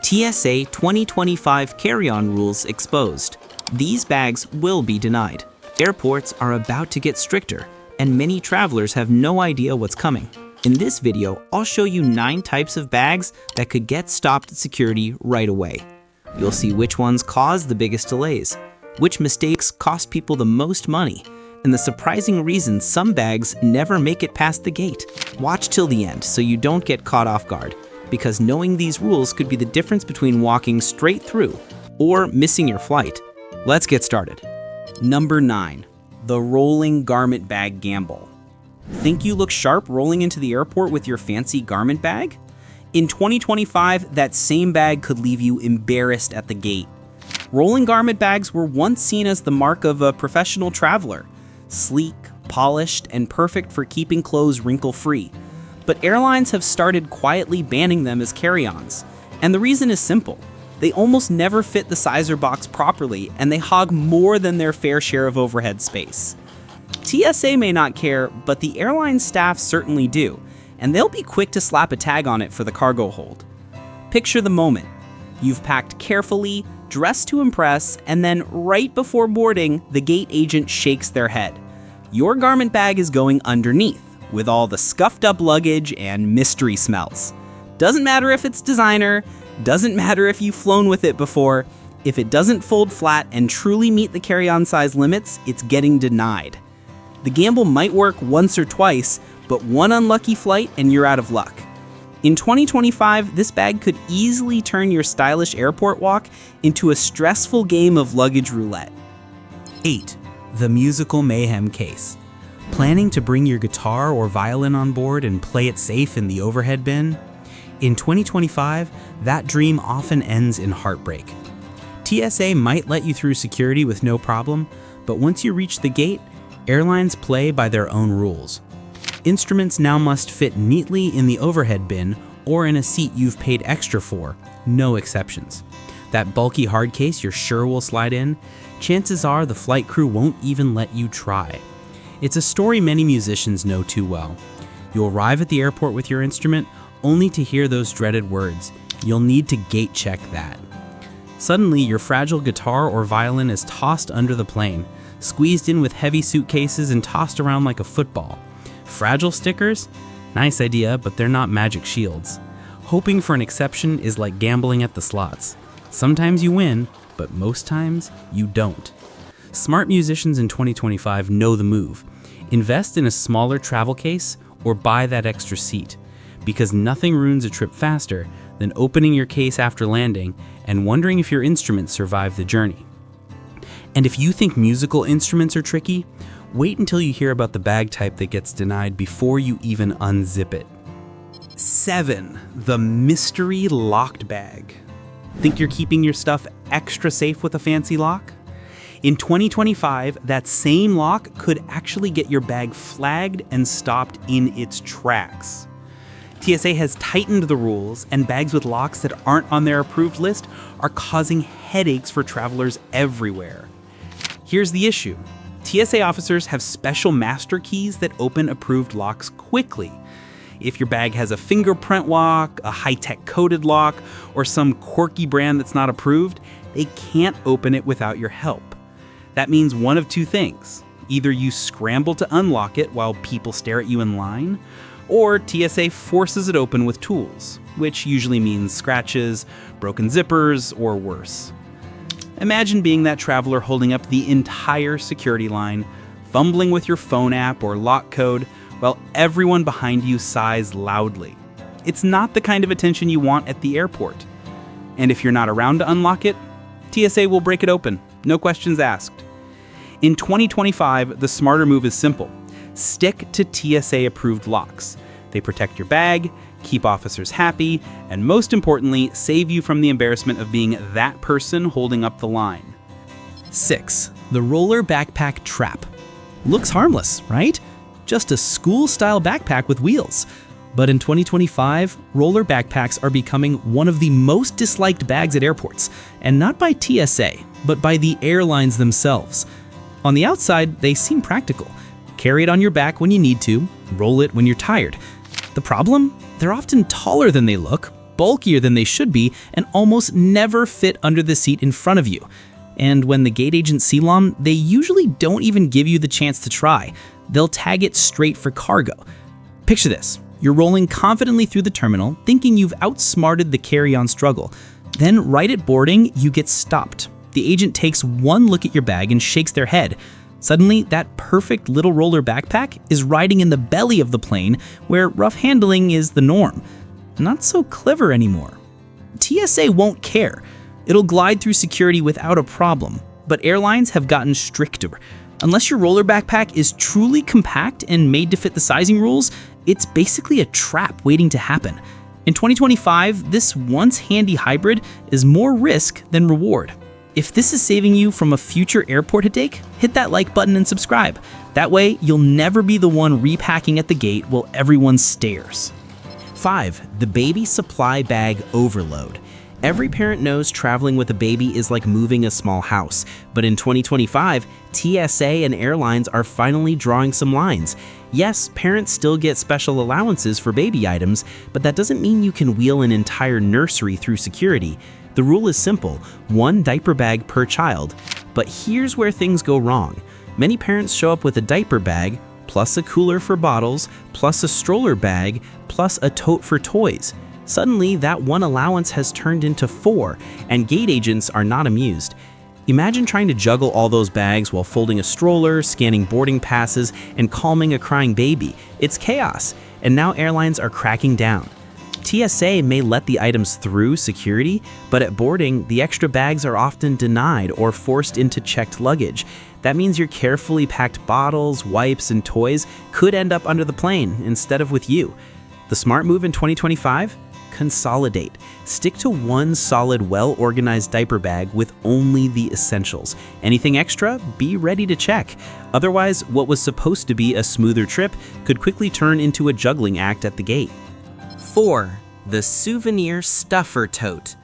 TSA 2025 carry-on rules exposed. These bags will be denied. Airports are about to get stricter, and many travelers have no idea what's coming. In this video, I'll show you 9 types of bags that could get stopped at security right away. You'll see which ones cause the biggest delays, which mistakes cost people the most money, and the surprising reasons some bags never make it past the gate. Watch till the end so you don't get caught off guard, because knowing these rules could be the difference between walking straight through or missing your flight. Let's get started. Number 9, the rolling garment bag gamble. Think you look sharp rolling into the airport with your fancy garment bag? In 2025, that same bag could leave you embarrassed at the gate. Rolling garment bags were once seen as the mark of a professional traveler, sleek, polished, and perfect for keeping clothes wrinkle-free. But airlines have started quietly banning them as carry-ons. And the reason is simple. They almost never fit the sizer box properly, and they hog more than their fair share of overhead space. TSA may not care, but the airline staff certainly do, and they'll be quick to slap a tag on it for the cargo hold. Picture the moment. You've packed carefully, dressed to impress, and then right before boarding, the gate agent shakes their head. Your garment bag is going underneath, with all the scuffed up luggage and mystery smells. Doesn't matter if it's designer, doesn't matter if you've flown with it before, if it doesn't fold flat and truly meet the carry-on size limits, it's getting denied. The gamble might work once or twice, but one unlucky flight and you're out of luck. In 2025, this bag could easily turn your stylish airport walk into a stressful game of luggage roulette. 8. The musical mayhem case. Planning to bring your guitar or violin on board and play it safe in the overhead bin? In 2025, that dream often ends in heartbreak. TSA might let you through security with no problem, but once you reach the gate, airlines play by their own rules. Instruments now must fit neatly in the overhead bin or in a seat you've paid extra for, no exceptions. That bulky hard case you're sure will slide in, chances are the flight crew won't even let you try. It's a story many musicians know too well. You'll arrive at the airport with your instrument only to hear those dreaded words. You'll need to gate check that. Suddenly, your fragile guitar or violin is tossed under the plane, squeezed in with heavy suitcases and tossed around like a football. Fragile stickers? Nice idea, but they're not magic shields. Hoping for an exception is like gambling at the slots. Sometimes you win, but most times you don't. Smart musicians in 2025 know the move. Invest in a smaller travel case or buy that extra seat, because nothing ruins a trip faster than opening your case after landing and wondering if your instruments survived the journey. And if you think musical instruments are tricky, wait until you hear about the bag type that gets denied before you even unzip it. 7. The mystery locked bag. Think you're keeping your stuff extra safe with a fancy lock? In 2025, that same lock could actually get your bag flagged and stopped in its tracks. TSA has tightened the rules, and bags with locks that aren't on their approved list are causing headaches for travelers everywhere. Here's the issue. TSA officers have special master keys that open approved locks quickly. If your bag has a fingerprint lock, a high-tech coded lock, or some quirky brand that's not approved, they can't open it without your help. That means one of 2 things. Either you scramble to unlock it while people stare at you in line, or TSA forces it open with tools, which usually means scratches, broken zippers, or worse. Imagine being that traveler holding up the entire security line, fumbling with your phone app or lock code, while everyone behind you sighs loudly. It's not the kind of attention you want at the airport. And if you're not around to unlock it, TSA will break it open, no questions asked. In 2025, the smarter move is simple. Stick to TSA-approved locks. They protect your bag, keep officers happy, and most importantly, save you from the embarrassment of being that person holding up the line. 6. The roller backpack trap. Looks harmless, right? Just a school-style backpack with wheels. But in 2025, roller backpacks are becoming one of the most disliked bags at airports, and not by TSA, but by the airlines themselves. On the outside, they seem practical. Carry it on your back when you need to, roll it when you're tired. The problem? They're often taller than they look, bulkier than they should be and almost never fit under the seat in front of you. And when the gate agents see them, they usually don't even give you the chance to try. They'll tag it straight for cargo. Picture this. You're rolling confidently through the terminal, thinking you've outsmarted the carry-on struggle. Then right at boarding, you get stopped. The agent takes one look at your bag and shakes their head. Suddenly, that perfect little roller backpack is riding in the belly of the plane, where rough handling is the norm. Not so clever anymore. TSA won't care. It'll glide through security without a problem, but airlines have gotten stricter. Unless your roller backpack is truly compact and made to fit the sizing rules, it's basically a trap waiting to happen. In 2025, this once handy hybrid is more risk than reward. If this is saving you from a future airport headache, hit that like button and subscribe. That way, you'll never be the one repacking at the gate while everyone stares. 5. The baby supply bag overload. Every parent knows traveling with a baby is like moving a small house, but in 2025, TSA and airlines are finally drawing some lines. Yes, parents still get special allowances for baby items, but that doesn't mean you can wheel an entire nursery through security. The rule is simple, one diaper bag per child. But here's where things go wrong. Many parents show up with a diaper bag, plus a cooler for bottles, plus a stroller bag, plus a tote for toys. Suddenly, that one allowance has turned into 4, and gate agents are not amused. Imagine trying to juggle all those bags while folding a stroller, scanning boarding passes, and calming a crying baby. It's chaos, and now airlines are cracking down. TSA may let the items through security, but at boarding, the extra bags are often denied or forced into checked luggage. That means your carefully packed bottles, wipes, and toys could end up under the plane instead of with you. The smart move in 2025? Consolidate. Stick to one solid, well-organized diaper bag with only the essentials. Anything extra, be ready to check. Otherwise, what was supposed to be a smoother trip could quickly turn into a juggling act at the gate. 4. The souvenir stuffer tote.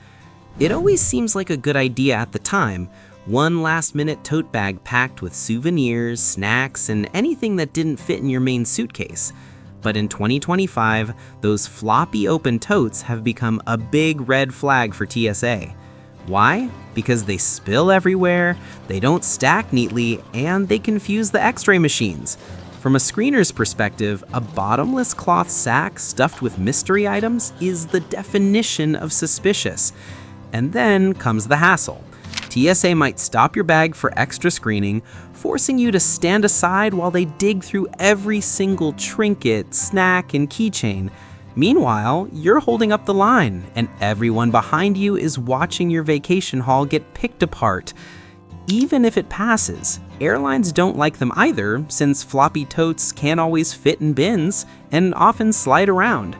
It always seems like a good idea at the time. One last-minute tote bag packed with souvenirs, snacks, and anything that didn't fit in your main suitcase. But in 2025, those floppy open totes have become a big red flag for TSA. Why? Because they spill everywhere, they don't stack neatly, and they confuse the x-ray machines. From a screener's perspective, a bottomless cloth sack stuffed with mystery items is the definition of suspicious. And then comes the hassle. TSA might stop your bag for extra screening, forcing you to stand aside while they dig through every single trinket, snack, and keychain. Meanwhile, you're holding up the line, and everyone behind you is watching your vacation haul get picked apart. Even if it passes, airlines don't like them either, since floppy totes can't always fit in bins and often slide around.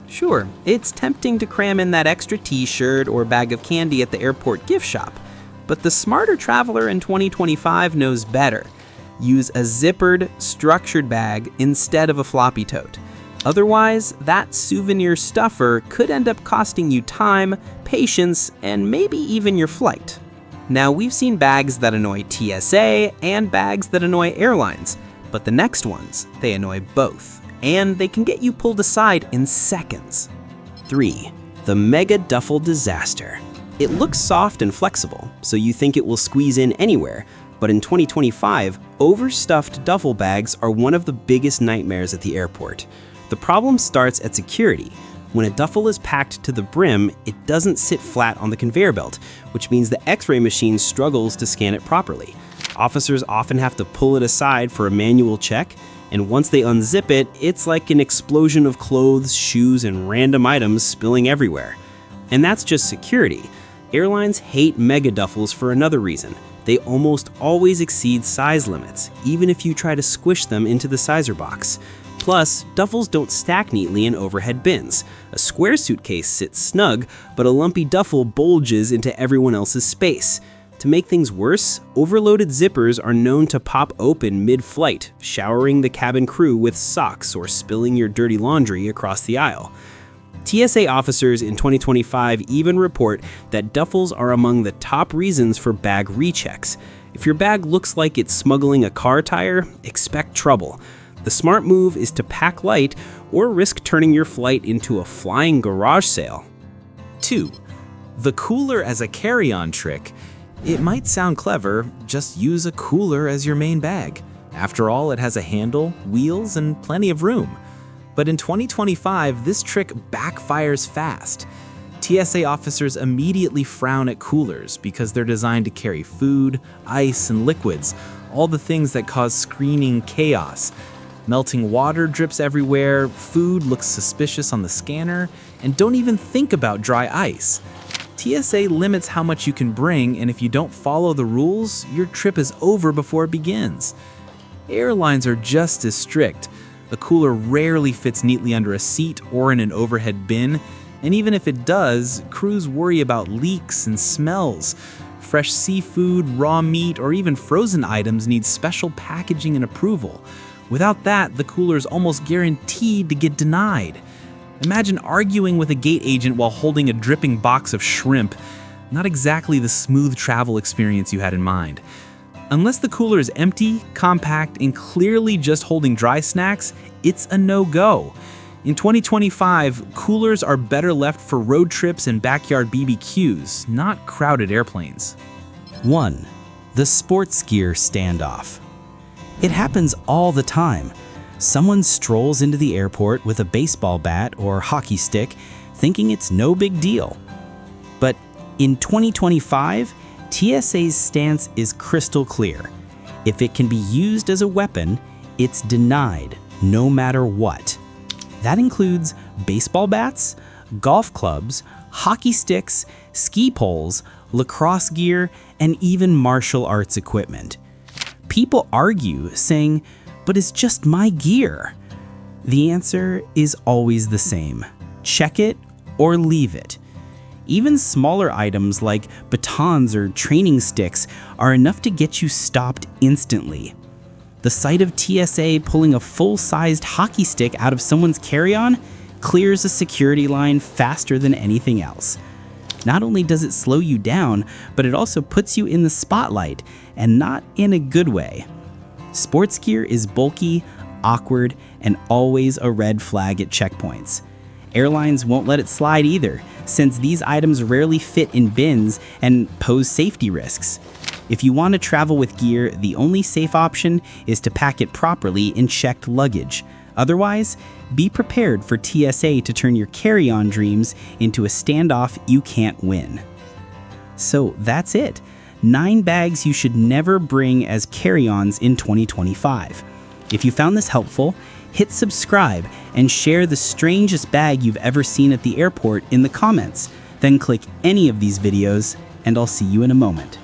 Sure, it's tempting to cram in that extra t-shirt or bag of candy at the airport gift shop, but the smarter traveler in 2025 knows better. Use a zippered, structured bag instead of a floppy tote. Otherwise, that souvenir stuffer could end up costing you time, patience, and maybe even your flight. Now, we've seen bags that annoy TSA and bags that annoy airlines, but the next ones, they annoy both, and they can get you pulled aside in seconds. 3. The mega duffel disaster. It looks soft and flexible, so you think it will squeeze in anywhere, but in 2025, overstuffed duffel bags are one of the biggest nightmares at the airport. The problem starts at security. When a duffel is packed to the brim, it doesn't sit flat on the conveyor belt, which means the x-ray machine struggles to scan it properly. Officers often have to pull it aside for a manual check, and once they unzip it, it's like an explosion of clothes, shoes, and random items spilling everywhere. And that's just security. Airlines hate mega duffels for another reason. They almost always exceed size limits, even if you try to squish them into the sizer box. Plus, duffels don't stack neatly in overhead bins. A square suitcase sits snug, but a lumpy duffel bulges into everyone else's space. To make things worse, overloaded zippers are known to pop open mid-flight, showering the cabin crew with socks or spilling your dirty laundry across the aisle. TSA officers in 2025 even report that duffels are among the top reasons for bag rechecks. If your bag looks like it's smuggling a car tire, expect trouble. The smart move is to pack light or risk turning your flight into a flying garage sale. 2. The cooler as a carry-on trick. It might sound clever, just use a cooler as your main bag. After all, it has a handle, wheels, and plenty of room. But in 2025, this trick backfires fast. TSA officers immediately frown at coolers because they're designed to carry food, ice, and liquids, all the things that cause screening chaos. Melting water drips everywhere, food looks suspicious on the scanner, and don't even think about dry ice. TSA limits how much you can bring, and if you don't follow the rules, your trip is over before it begins. Airlines are just as strict. A cooler rarely fits neatly under a seat or in an overhead bin, and even if it does, crews worry about leaks and smells. Fresh seafood, raw meat, or even frozen items need special packaging and approval. Without that, the cooler is almost guaranteed to get denied. Imagine arguing with a gate agent while holding a dripping box of shrimp. Not exactly the smooth travel experience you had in mind. Unless the cooler is empty, compact, and clearly just holding dry snacks, it's a no-go. In 2025, coolers are better left for road trips and backyard BBQs, not crowded airplanes. 1. The sports gear standoff. It happens all the time. Someone strolls into the airport with a baseball bat or hockey stick, thinking it's no big deal. But in 2025, TSA's stance is crystal clear. If it can be used as a weapon, it's denied, no matter what. That includes baseball bats, golf clubs, hockey sticks, ski poles, lacrosse gear, and even martial arts equipment. People argue, saying, "But it's just my gear." The answer is always the same. Check it or leave it. Even smaller items like batons or training sticks are enough to get you stopped instantly. The sight of TSA pulling a full-sized hockey stick out of someone's carry-on clears a security line faster than anything else. Not only does it slow you down, but it also puts you in the spotlight, and not in a good way. Sports gear is bulky, awkward, and always a red flag at checkpoints. Airlines won't let it slide either, since these items rarely fit in bins and pose safety risks. If you want to travel with gear, the only safe option is to pack it properly in checked luggage. Otherwise, be prepared for TSA to turn your carry-on dreams into a standoff you can't win. So that's it. 9 bags you should never bring as carry-ons in 2025. If you found this helpful, hit subscribe and share the strangest bag you've ever seen at the airport in the comments. Then click any of these videos, and I'll see you in a moment.